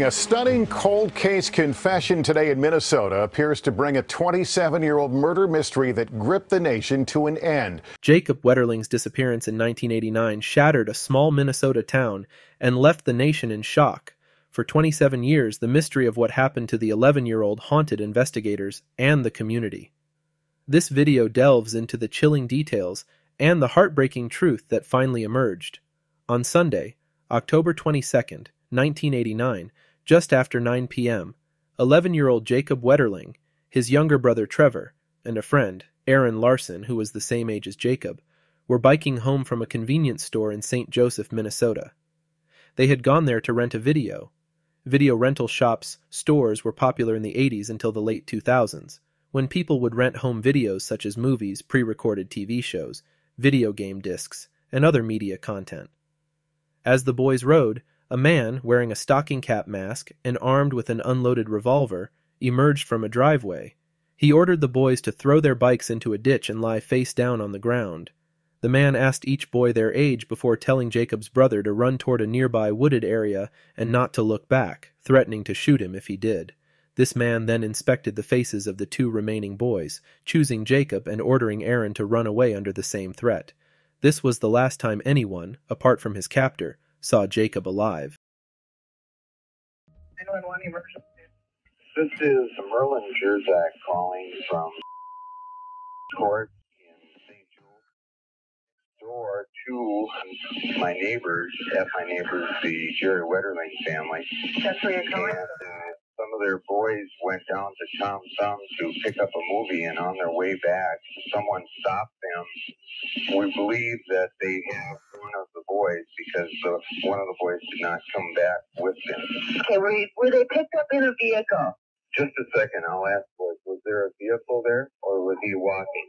A stunning cold case confession today in Minnesota appears to bring a 27-year-old murder mystery that gripped the nation to an end. Jacob Wetterling's disappearance in 1989 shattered a small Minnesota town and left the nation in shock. For 27 years, the mystery of what happened to the 11-year-old haunted investigators and the community. This video delves into the chilling details and the heartbreaking truth that finally emerged. On Sunday, October 22, 1989, just after 9 p.m., 11-year-old Jacob Wetterling, his younger brother Trevor, and a friend, Aaron Larson, who was the same age as Jacob, were biking home from a convenience store in St. Joseph, Minnesota. They had gone there to rent a video. Video rental stores were popular in the 80s until the late 2000s, when people would rent home videos such as movies, pre-recorded TV shows, video game discs, and other media content. As the boys rode, a man wearing a stocking cap mask and armed with an unloaded revolver emerged from a driveway. He ordered the boys to throw their bikes into a ditch and lie face down on the ground. The man asked each boy their age before telling Jacob's brother to run toward a nearby wooded area and not to look back, threatening to shoot him if he did. This man then inspected the faces of the two remaining boys, choosing Jacob and ordering Aaron to run away under the same threat. This was the last time anyone, apart from his captor, saw Jacob alive. This is Merlin Jerzak calling from court in St. Jude. Door to my neighbors, the Jared Wetterling family. That's where you're going? And some of their boys went down to Tom Thumb's to pick up a movie, and on their way back, someone stopped them. We believe that they have one of the boys because one of the boys did not come back with them. Okay, were they picked up in a vehicle? Just a second, I'll ask boys, was there a vehicle there or was he walking?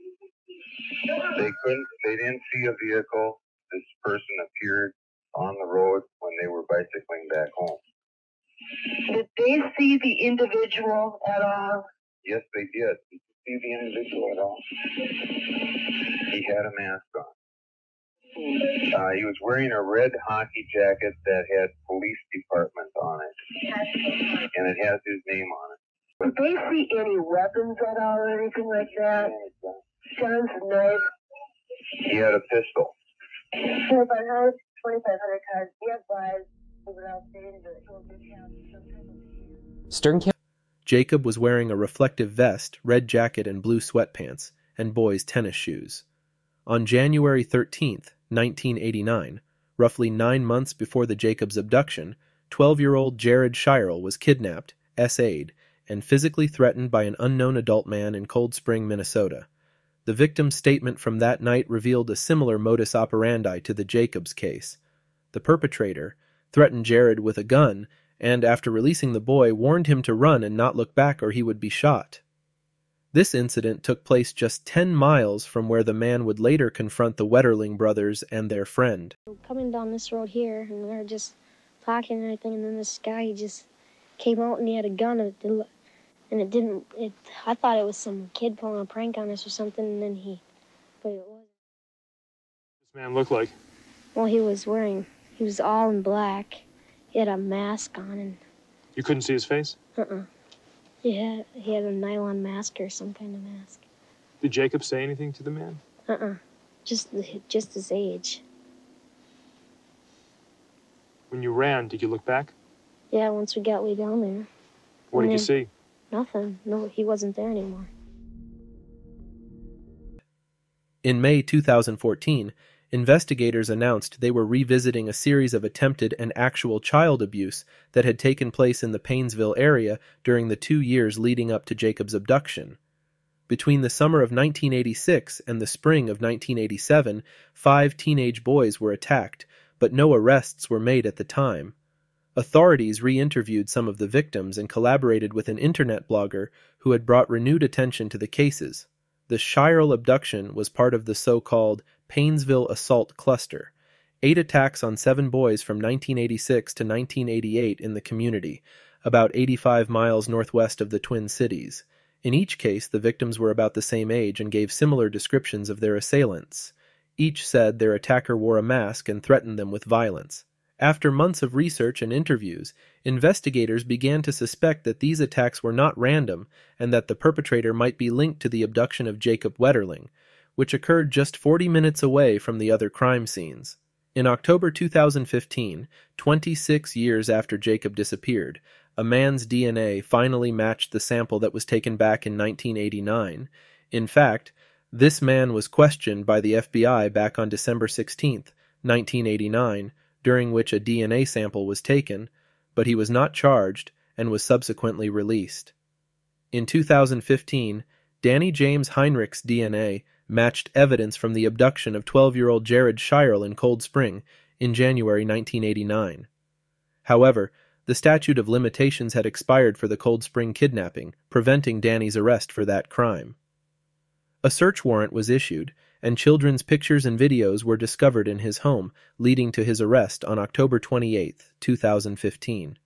They didn't see a vehicle. This person appeared on the road when they were bicycling back home. Did they see the individual at all? Yes, they did. Did you see the individual at all? He had a mask on. He was wearing a red hockey jacket that had police department on it. And it has his name on it. Did they see any weapons at all or anything like that? Guns, knives? He had a pistol. So if I heard 2,500 cards, be advised, without saying that it will discount some type of Jacob was wearing a reflective vest, red jacket, and blue sweatpants, and boys' tennis shoes. On January 13, 1989, roughly 9 months before the Jacob's abduction, 12-year-old Jared Scheierl was kidnapped, SA'd, and physically threatened by an unknown adult man in Cold Spring, Minnesota. The victim's statement from that night revealed a similar modus operandi to the Jacobs case. The perpetrator threatened Jared with a gun and, after releasing the boy, warned him to run and not look back or he would be shot. This incident took place just 10 miles from where the man would later confront the Wetterling brothers and their friend. Coming down this road here, and we were just talking and everything, and then this guy just came out and he had a gun, I thought it was some kid pulling a prank on us or something, and then but it wasn't. This man looked like? Well, he was all in black. He had a mask on, and... You couldn't see his face? He had a nylon mask or some kind of mask. Did Jacob say anything to the man? Just his age. When you ran, did you look back? Yeah, once we got way down there. What did you see? Nothing. No, he wasn't there anymore. In May 2014, investigators announced they were revisiting a series of attempted and actual child abuse that had taken place in the Paynesville area during the 2 years leading up to Jacob's abduction. Between the summer of 1986 and the spring of 1987, 5 teenage boys were attacked, but no arrests were made at the time. Authorities re-interviewed some of the victims and collaborated with an internet blogger who had brought renewed attention to the cases. The Scheierl abduction was part of the so-called Paynesville Assault Cluster, 8 attacks on 7 boys from 1986 to 1988 in the community, about 85 miles northwest of the Twin Cities. In each case, the victims were about the same age and gave similar descriptions of their assailants. Each said their attacker wore a mask and threatened them with violence. After months of research and interviews, investigators began to suspect that these attacks were not random and that the perpetrator might be linked to the abduction of Jacob Wetterling, which occurred just 40 minutes away from the other crime scenes. In October 2015, 26 years after Jacob disappeared, a man's DNA finally matched the sample that was taken back in 1989. In fact, this man was questioned by the FBI back on December 16, 1989, during which a DNA sample was taken, but he was not charged and was subsequently released. In 2015, Danny James Heinrich's DNA matched evidence from the abduction of 12-year-old Jared Scheierl in Cold Spring in January 1989. However, the statute of limitations had expired for the Cold Spring kidnapping, preventing Danny's arrest for that crime. A search warrant was issued, and children's pictures and videos were discovered in his home, leading to his arrest on October 28, 2015.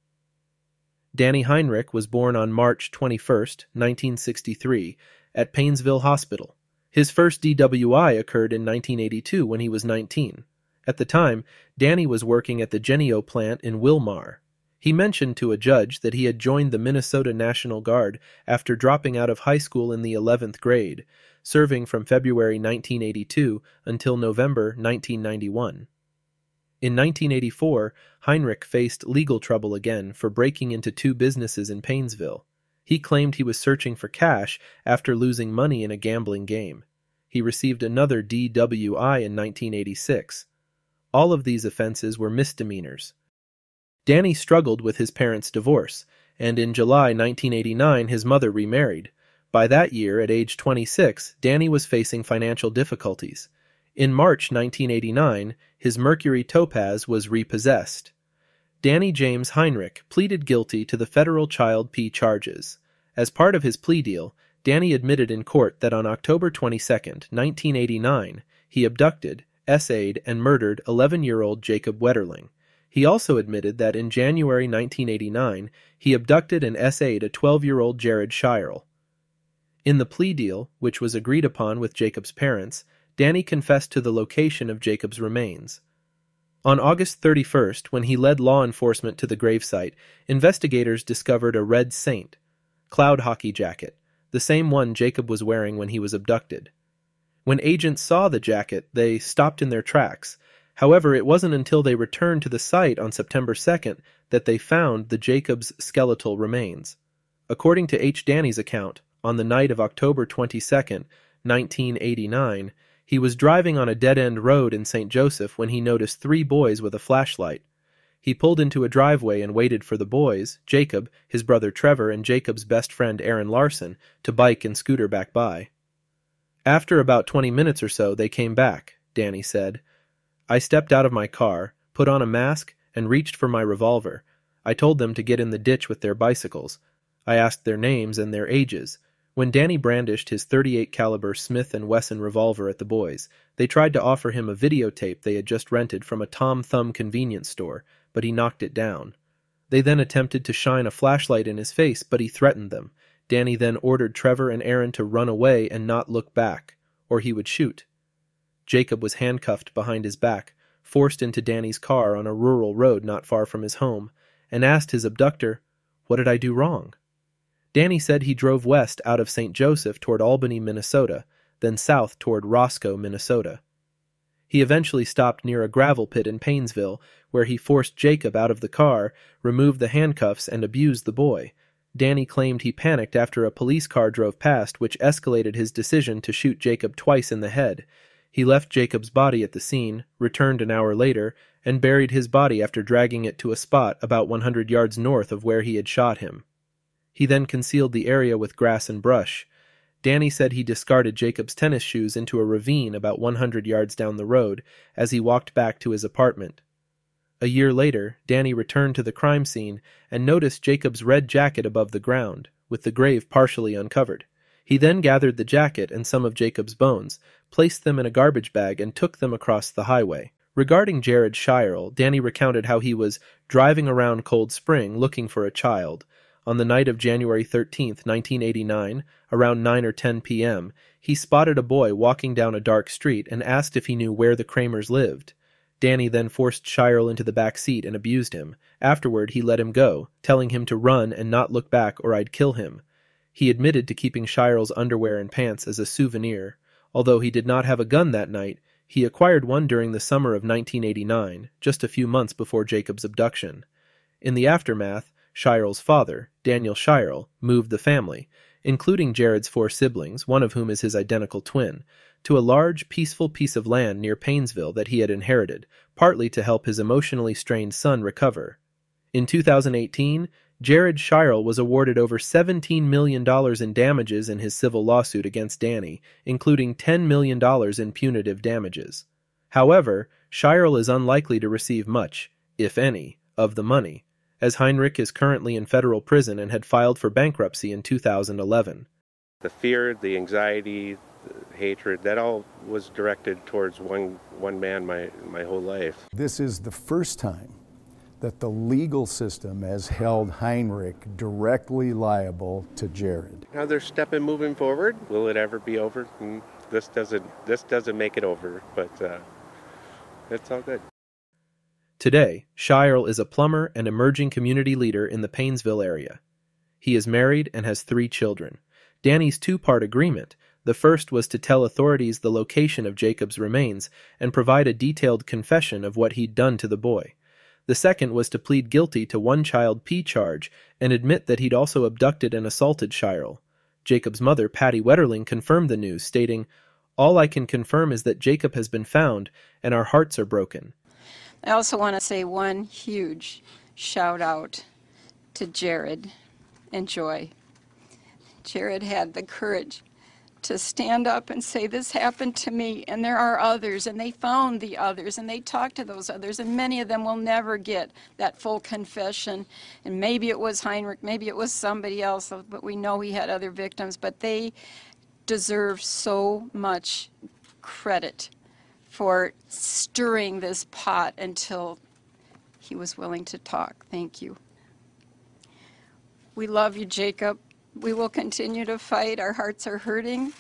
Danny Heinrich was born on March 21, 1963, at Painesville Hospital. His first DWI occurred in 1982 when he was 19. At the time, Danny was working at the Genio plant in Wilmar. He mentioned to a judge that he had joined the Minnesota National Guard after dropping out of high school in the 11th grade, serving from February 1982 until November 1991. In 1984, Heinrich faced legal trouble again for breaking into two businesses in Painesville. He claimed he was searching for cash after losing money in a gambling game. He received another DWI in 1986. All of these offenses were misdemeanors. Danny struggled with his parents' divorce, and in July 1989 his mother remarried. By that year, at age 26, Danny was facing financial difficulties. In March 1989, his Mercury Topaz was repossessed. Danny James Heinrich pleaded guilty to the federal child P charges. As part of his plea deal, Danny admitted in court that on October 22, 1989, he abducted, essayed, and murdered 11-year-old Jacob Wetterling. He also admitted that in January 1989, he abducted and essayed a 12-year-old Jared Scheierl. In the plea deal, which was agreed upon with Jacob's parents, Danny confessed to the location of Jacob's remains. On August 31st, when he led law enforcement to the gravesite, investigators discovered a red Saint cloud hockey jacket, the same one Jacob was wearing when he was abducted. When agents saw the jacket, they stopped in their tracks. However, it wasn't until they returned to the site on September 2nd that they found the Jacob's skeletal remains. According to H. Danny's account, on the night of October 22nd, 1989, he was driving on a dead-end road in St. Joseph when he noticed three boys with a flashlight. He pulled into a driveway and waited for the boys, Jacob, his brother Trevor, and Jacob's best friend Aaron Larson, to bike and scooter back by. After about 20 minutes or so, they came back, Danny said. I stepped out of my car, put on a mask, and reached for my revolver. I told them to get in the ditch with their bicycles. I asked their names and their ages. When Danny brandished his .38 caliber Smith & Wesson revolver at the boys, they tried to offer him a videotape they had just rented from a Tom Thumb convenience store, but he knocked it down. They then attempted to shine a flashlight in his face, but he threatened them. Danny then ordered Trevor and Aaron to run away and not look back, or he would shoot. Jacob was handcuffed behind his back, forced into Danny's car on a rural road not far from his home, and asked his abductor, "What did I do wrong?" Danny said he drove west out of St. Joseph toward Albany, Minnesota, then south toward Roscoe, Minnesota. He eventually stopped near a gravel pit in Painesville, where he forced Jacob out of the car, removed the handcuffs, and abused the boy. Danny claimed he panicked after a police car drove past, which escalated his decision to shoot Jacob twice in the head. He left Jacob's body at the scene, returned an hour later, and buried his body after dragging it to a spot about 100 yards north of where he had shot him. He then concealed the area with grass and brush. Danny said he discarded Jacob's tennis shoes into a ravine about 100 yards down the road as he walked back to his apartment. A year later, Danny returned to the crime scene and noticed Jacob's red jacket above the ground, with the grave partially uncovered. He then gathered the jacket and some of Jacob's bones, placed them in a garbage bag, and took them across the highway. Regarding Jared Scheierl, Danny recounted how he was driving around Cold Spring looking for a child. On the night of January 13, 1989, around 9 or 10 p.m., he spotted a boy walking down a dark street and asked if he knew where the Kramers lived. Danny then forced Scheierl into the back seat and abused him. Afterward, he let him go, telling him to run and not look back or I'd kill him. He admitted to keeping Scheierl's underwear and pants as a souvenir. Although he did not have a gun that night, he acquired one during the summer of 1989, just a few months before Jacob's abduction. In the aftermath, Scheierl's father, Daniel Scheierl, moved the family, including Jared's 4 siblings, one of whom is his identical twin, to a large, peaceful piece of land near Painesville that he had inherited, partly to help his emotionally strained son recover. In 2018, Jared Scheierl was awarded over $17 million in damages in his civil lawsuit against Danny, including $10 million in punitive damages. However, Scheierl is unlikely to receive much, if any, of the money, as Heinrich is currently in federal prison and had filed for bankruptcy in 2011. The fear, the anxiety, the hatred, that all was directed towards one man my whole life. This is the first time that the legal system has held Heinrich directly liable to Jared. Now they're stepping moving forward. Will it ever be over? This doesn't make it over, but it's all good. Today, Scheierl is a plumber and emerging community leader in the Painesville area. He is married and has 3 children. Danny's 2-part agreement, the first was to tell authorities the location of Jacob's remains and provide a detailed confession of what he'd done to the boy. The second was to plead guilty to one child P charge and admit that he'd also abducted and assaulted Scheierl. Jacob's mother, Patty Wetterling, confirmed the news, stating, "All I can confirm is that Jacob has been found and our hearts are broken." I also want to say one huge shout out to Jared and Joy. Jared had the courage to stand up and say, this happened to me, and there are others, and they found the others, and they talked to those others, and many of them will never get that full confession. And maybe it was Heinrich, maybe it was somebody else, but we know he had other victims, but they deserve so much credit for stirring this pot until he was willing to talk. Thank you. We love you, Jacob. We will continue to fight. Our hearts are hurting.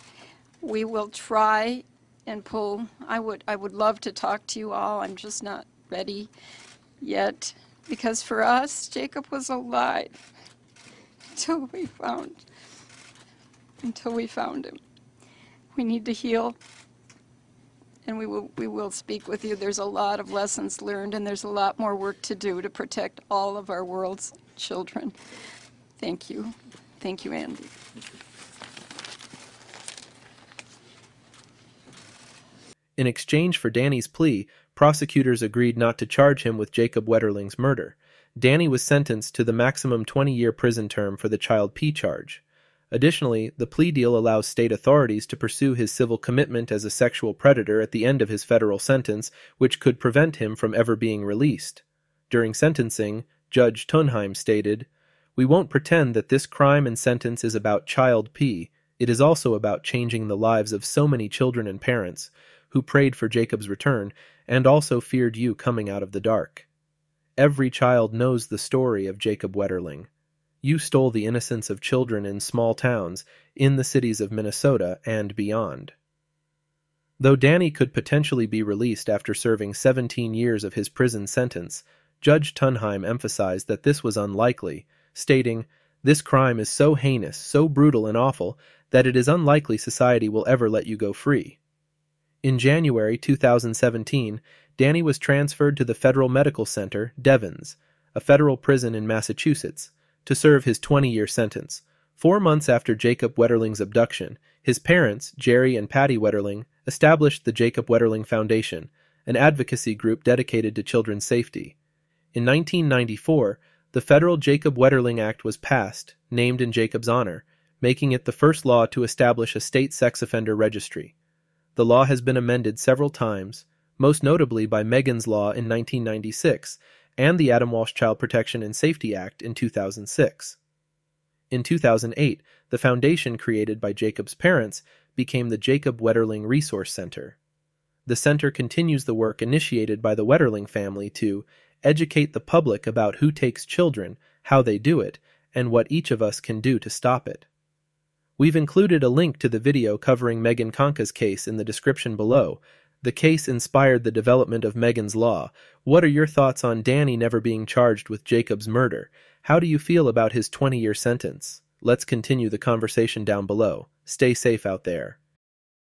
We will try and pull. I would love to talk to you all. I'm just not ready yet, because for us, Jacob was alive until we found him. We need to heal, and we will speak with you. There's a lot of lessons learned, and there's a lot more work to do to protect all of our world's children. Thank you. Thank you, Andy. In exchange for Danny's plea, prosecutors agreed not to charge him with Jacob Wetterling's murder. Danny was sentenced to the maximum 20-year prison term for the child P charge. Additionally, the plea deal allows state authorities to pursue his civil commitment as a sexual predator at the end of his federal sentence, which could prevent him from ever being released. During sentencing, Judge Tunheim stated, "We won't pretend that this crime and sentence is about child P. It is also about changing the lives of so many children and parents who prayed for Jacob's return and also feared you coming out of the dark. Every child knows the story of Jacob Wetterling. You stole the innocence of children in small towns, in the cities of Minnesota and beyond." Though Danny could potentially be released after serving 17 years of his prison sentence, Judge Tunheim emphasized that this was unlikely, stating, "This crime is so heinous, so brutal and awful, that it is unlikely society will ever let you go free." In January 2017, Danny was transferred to the Federal Medical Center, Devens, a federal prison in Massachusetts, to serve his 20-year sentence. 4 months after Jacob Wetterling's abduction, his parents, Jerry and Patty Wetterling, established the Jacob Wetterling Foundation, an advocacy group dedicated to children's safety. In 1994, the federal Jacob Wetterling Act was passed, named in Jacob's honor, making it the first law to establish a state sex offender registry. The law has been amended several times, most notably by Megan's Law in 1996 and the Adam Walsh Child Protection and Safety Act in 2006. In 2008, the foundation created by Jacob's parents became the Jacob Wetterling Resource Center. The center continues the work initiated by the Wetterling family to educate the public about who takes children, how they do it, and what each of us can do to stop it. We've included a link to the video covering Megan Conca's case in the description below, The case inspired the development of Megan's Law. What are your thoughts on Danny never being charged with Jacob's murder? How do you feel about his 20-year sentence? Let's continue the conversation down below. Stay safe out there.